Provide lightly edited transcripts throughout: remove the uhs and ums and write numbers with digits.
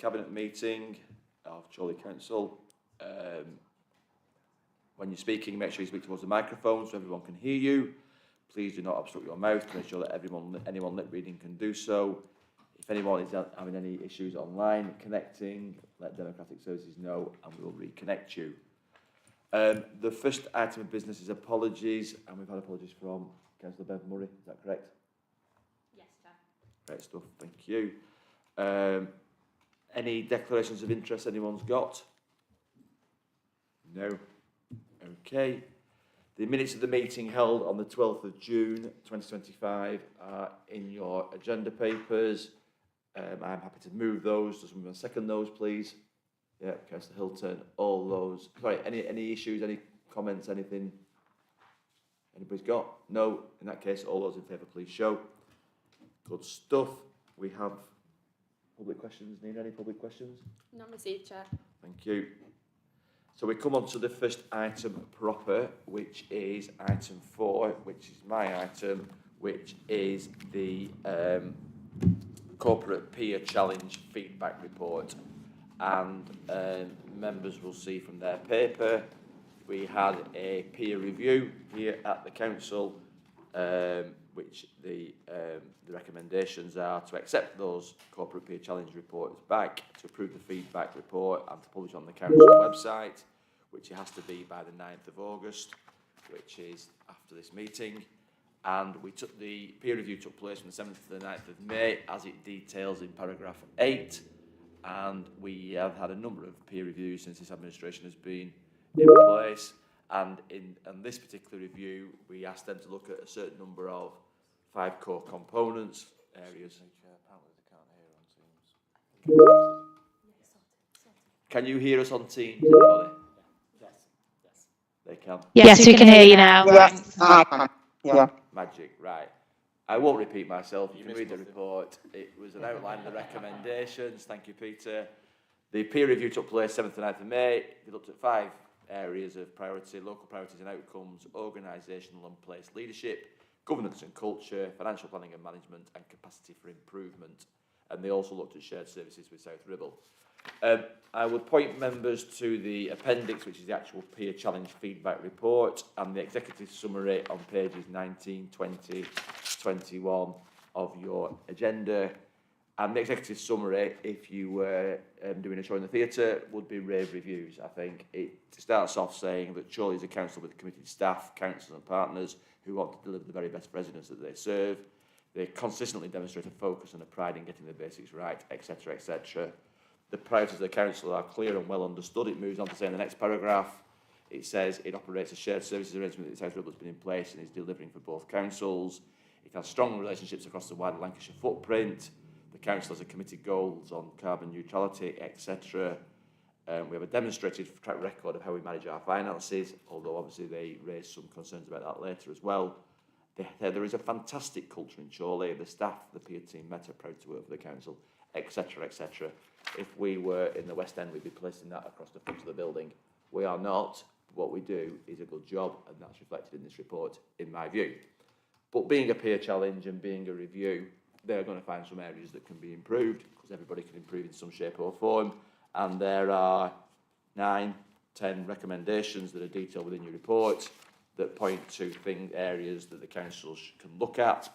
cabinet meeting of Chorley Council. When you're speaking, make sure you speak towards the microphone so everyone can hear you. Please do not obstruct your mouth to make sure that anyone lip reading can do so. If anyone is having any issues online connecting, let Democratic Services know and we will reconnect you. The first item of business is apologies, and we've had apologies from Councillor Bev Murray. Is that correct? Yes, Chair. Great stuff, thank you. Any declarations of interest anyone's got? No. Okay. The minutes of the meeting held on the 12th of June 2025 are in your agenda papers. I'm happy to move those. Does someone second those, please? Yeah, Councillor Hilton. All those. Sorry, any issues, any comments, anything? Anybody's got? No. In that case, all those in favour, please show. Good stuff. We have public questions. Need any public questions? None received, Chair. Thank you. So we come on to the first item proper, which is item 4, which is my item, which is the Corporate Peer Challenge Feedback Report. And members will see from their paper, we had a peer review here at the council, which the recommendations are to accept those Corporate Peer Challenge reports back, to approve the feedback report and to publish on the council website, which it has to be by the 9th of August, which is after this meeting. And the peer review took place from the 7th to the 9th of May, as it details in paragraph 8. And we have had a number of peer reviews since this administration has been in place. And in this particular review, we asked them to look at a certain number of 5 core components, areas. Apparently they can't hear on Teams. Can you hear us on Teams, anybody? Yes. They can. Yes, we can hear you now. Yes, I can. Yeah. Magic, right. I won't repeat myself. You can read the report. It was an outline of the recommendations. Thank you, Peter. The peer review took place 7th and 9th of May. They looked at 5 areas of priority: local priorities and outcomes, organisational and place leadership, governance and culture, financial planning and management, and capacity for improvement. And they also looked at shared services with South Ribble. I would point members to the appendix, which is the actual peer challenge feedback report, and the executive summary on pages 19, 20, 21 of your agenda. And the executive summary, if you were doing a show in the theatre, would be rave reviews, I think. It starts off saying that Chorley is a council with committed staff, councillors and partners who want to deliver the very best for residents that they serve. They consistently demonstrate a focus and a pride in getting the basics right, etc., etc. The priorities of the council are clear and well understood. It moves on to say in the next paragraph, it says it operates a shared services arrangement that South Ribble has been in place and is delivering for both councils. It has strong relationships across the wider Lancashire footprint. The council has a committed goals on carbon neutrality, etc. We have a demonstrated track record of how we manage our finances, although obviously they raised some concerns about that later as well. There is a fantastic culture in Chorley. The staff, the peer team met are proud to work for the council, etc., etc. If we were in the West End, we'd be placing that across the front of the building. We are not. What we do is a good job, and that's reflected in this report, in my view. But being a peer challenge and being a review, they're going to find some areas that can be improved, because everybody can improve in some shape or form. And there are 9, 10 recommendations that are detailed within your report that point to areas that the council can look at.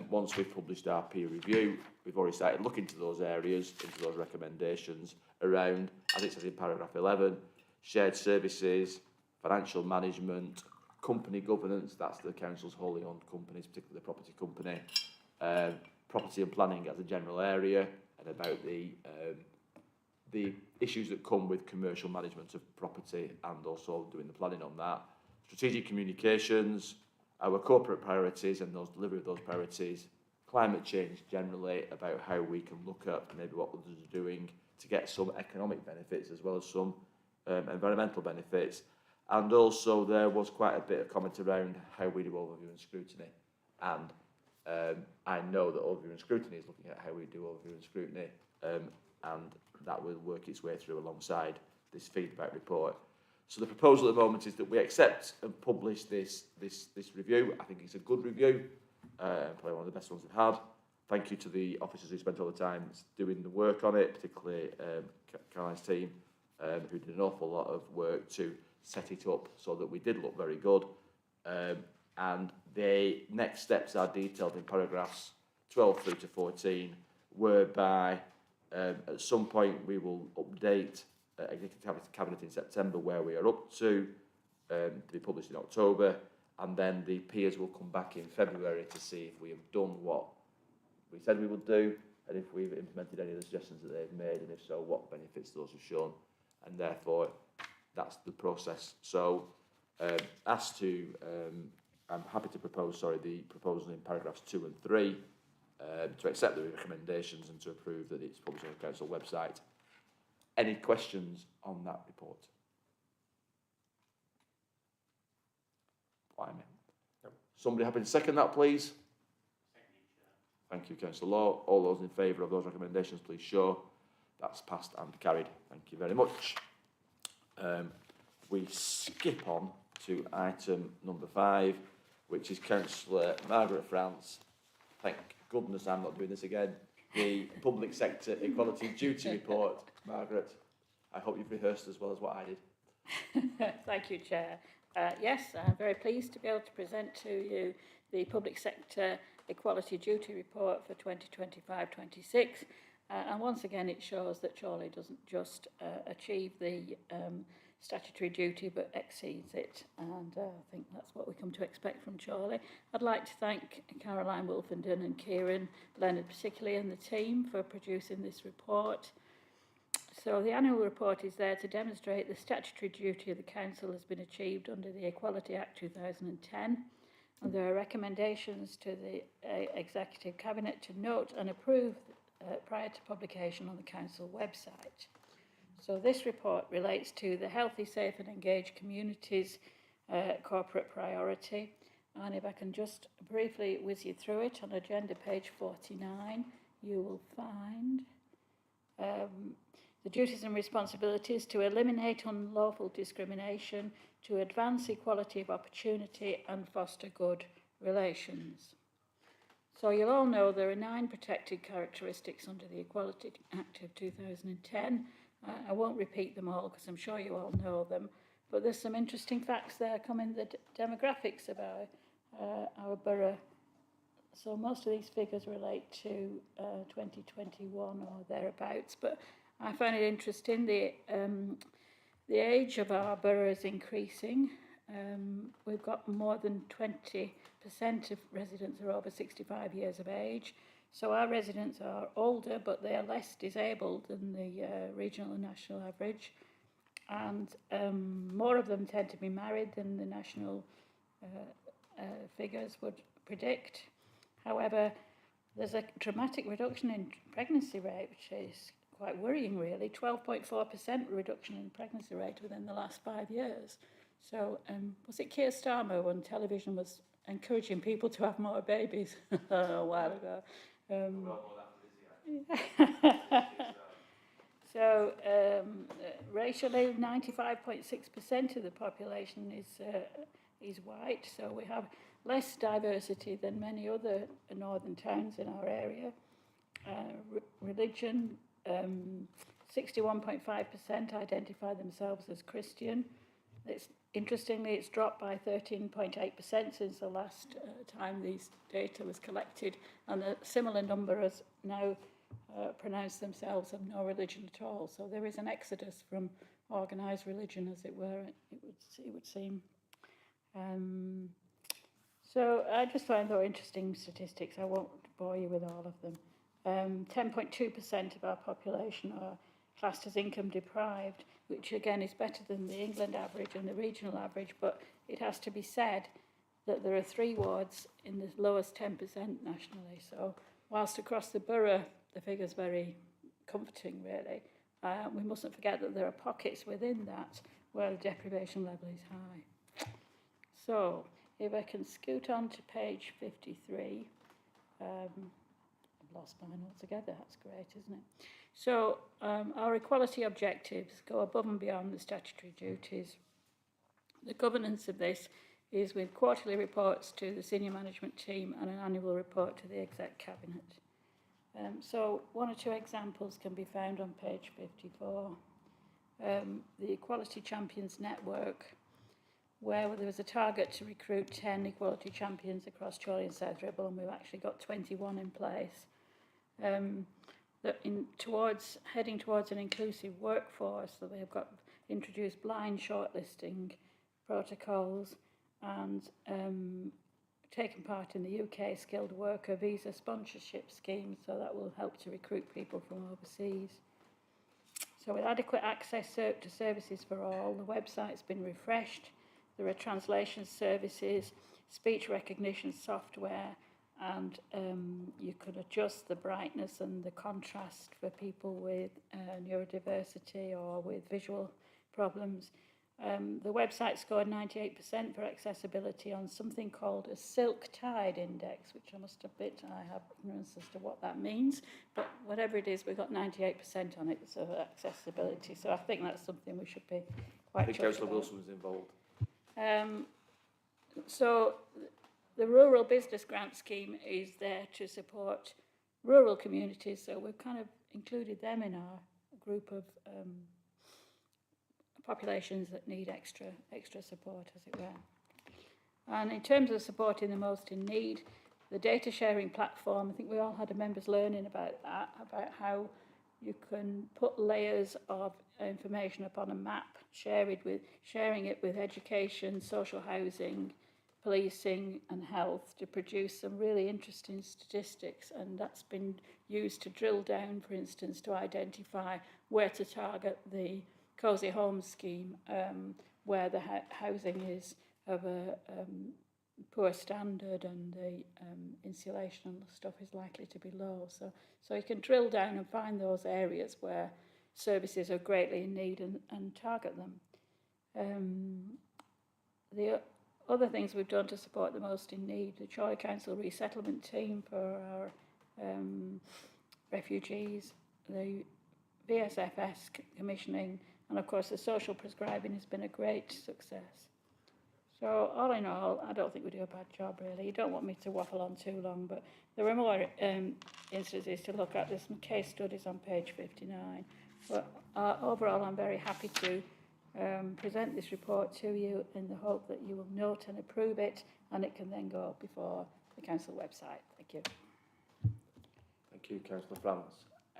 Once we've published our peer review, we've already started looking to those areas, into those recommendations around, as it says in paragraph 11, shared services, financial management, company governance, that's the council's wholly owned companies, particularly the property company, property and planning as a general area, and about the issues that come with commercial management of property and also doing the planning on that. Strategic communications, our corporate priorities and those delivery of those priorities, climate change generally, about how we can look at maybe what others are doing to get some economic benefits as well as some environmental benefits. And also there was quite a bit of comment around how we do overview and scrutiny. And I know that overview and scrutiny is looking at how we do overview and scrutiny, and that will work its way through alongside this feedback report. So the proposal at the moment is that we accept and publish this review. I think it's a good review, probably one of the best ones we've had. thank you to the officers who spent all the time doing the work on it, particularly Caroline's team, who did an awful lot of work to set it up so that we did look very good. And the next steps are detailed in paragraphs 12 through to 14, whereby at some point we will update Executive Cabinet in September where we are up to be published in October, and then the peers will come back in February to see if we have done what we said we would do, and if we've implemented any of the suggestions that they've made, and if so, what benefits those have shown, and therefore that's the process. So I'm happy to propose, the proposal in paragraphs 2 and 3 to accept the recommendations and to approve that it's published on the council website. Any questions on that report? Blimey. Nope. Somebody happy to second that, please? Thank you, Councillor Law. All those in favour of those recommendations, please show. That's passed and carried. Thank you very much. We skip on to item number 5, which is Councillor Margaret France. Thank goodness I'm not doing this again. The Public Sector Equality Duty Report. Margaret, I hope you've rehearsed as well as what I did. Thank you, Chair. Yes, I'm very pleased to be able to present to you the Public Sector Equality Duty Report for 2025-26. And once again, it shows that Chorley doesn't just achieve the statutory duty, but exceeds it. And I think that's what we come to expect from Chorley. I'd like to thank Caroline Wolfenden and Kieran Leonard particularly and the team for producing this report. So the annual report is there to demonstrate the statutory duty of the Council has been achieved under the Equality Act 2010. And there are recommendations to the Executive Cabinet to note and approve prior to publication on the Council website. So this report relates to the Healthy, Safe and Engaged Communities corporate priority. And if I can just briefly whiz you through it, on agenda page 49, you will find the duties and responsibilities to eliminate unlawful discrimination, to advance equality of opportunity and foster good relations. So you'll all know there are 9 protected characteristics under the Equality Act of 2010. I won't repeat them all because I'm sure you all know them, but there's some interesting facts there coming, the demographics of our borough. So most of these figures relate to 2021 or thereabouts, but I find it interesting. The age of our borough is increasing. We've got more than 20% of residents are over 65 years of age. So our residents are older, but they are less disabled than the regional and national average. And more of them tend to be married than the national figures would predict. However, there's a dramatic reduction in pregnancy rate, which is quite worrying, really. 12.4% reduction in pregnancy rate within the last 5 years. So was it Keir Starmer when television was encouraging people to have more babies a while ago? So racially, 95.6% of the population is white, so we have less diversity than many other northern towns in our area. Religion, 61.5% identify themselves as Christian. Interestingly, it's dropped by 13.8% since the last time these data was collected, and a similar number has now pronounced themselves of no religion at all. So there is an exodus from organised religion, as it were, it would seem. So I just find those interesting statistics. I won't bore you with all of them. 10.2% of our population are classed as income deprived, which again is better than the England average and the regional average, but it has to be said that there are 3 wards in the lowest 10% nationally. So whilst across the borough the figure's very comforting, really, we mustn't forget that there are pockets within that where the deprivation level is high. So if I can scoot on to page 53, I've lost mine altogether, that's great, isn't it? So our equality objectives go above and beyond the statutory duties. The governance of this is with quarterly reports to the senior management team and an annual report to the Exec Cabinet. So one or two examples can be found on page 54. The Equality Champions Network, where there was a target to recruit 10 equality champions across Chorley and South Ribble, and we've actually got 21 in place. Heading towards an inclusive workforce, so they've got introduced blind shortlisting protocols and taken part in the UK skilled worker visa sponsorship scheme, so that will help to recruit people from overseas. So with adequate access to services for all, the website's been refreshed. There are translation services, speech recognition software, and you could adjust the brightness and the contrast for people with neurodiversity or with visual problems. The website scored 98% for accessibility on something called a Silk Tide Index, which I have ignorance as to what that means, but whatever it is, we got 98% on it, so accessibility. So I think that's something we should be quite I think chuffed Councillor about. Wilson was involved. So the Rural Business Grant Scheme is there to support rural communities, so we've kind of included them in our group of populations that need extra support, as it were. And in terms of supporting the most in need, the data sharing platform, I think we all had a members learning about that, about how you can put layers of information upon a map, sharing it with education, social housing, policing and health to produce some really interesting statistics, and that's been used to drill down, for instance, to identify where to target the Cosy Homes scheme, where the housing is of a poor standard and the insulation and stuff is likely to be low. So you can drill down and find those areas where services are greatly in need and target them. The other things we've done to support the most in need, the Chorley Council resettlement team for our refugees, the VSFS commissioning, and of course the social prescribing has been a great success. So all in all, I don't think we do a bad job really. You don't want me to waffle on too long, but there are more instances to look at. There's some case studies on page 59. But overall, I'm very happy to present this report to you in the hope that you will note and approve it, and it can then go before the council website. Thank you. Thank you, Councillor France.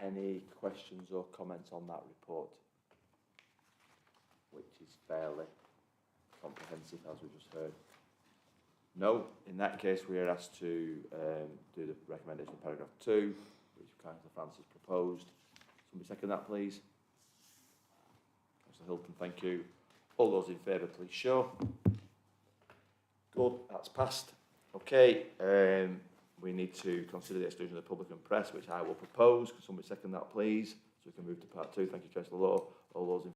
Any questions or comments on that report? Which is fairly comprehensive, as we just heard. No, in that case, we are asked to do the recommendation of paragraph 2, which Councillor France has proposed. Somebody second that, please. Councillor Hilton, thank you. All those in favour, please show. Good, that's passed. Okay, we need to consider the exclusion of the public and press, which I will propose. Can somebody second that, please? So we can move to part 2. Thank you, Councillor Law. All those in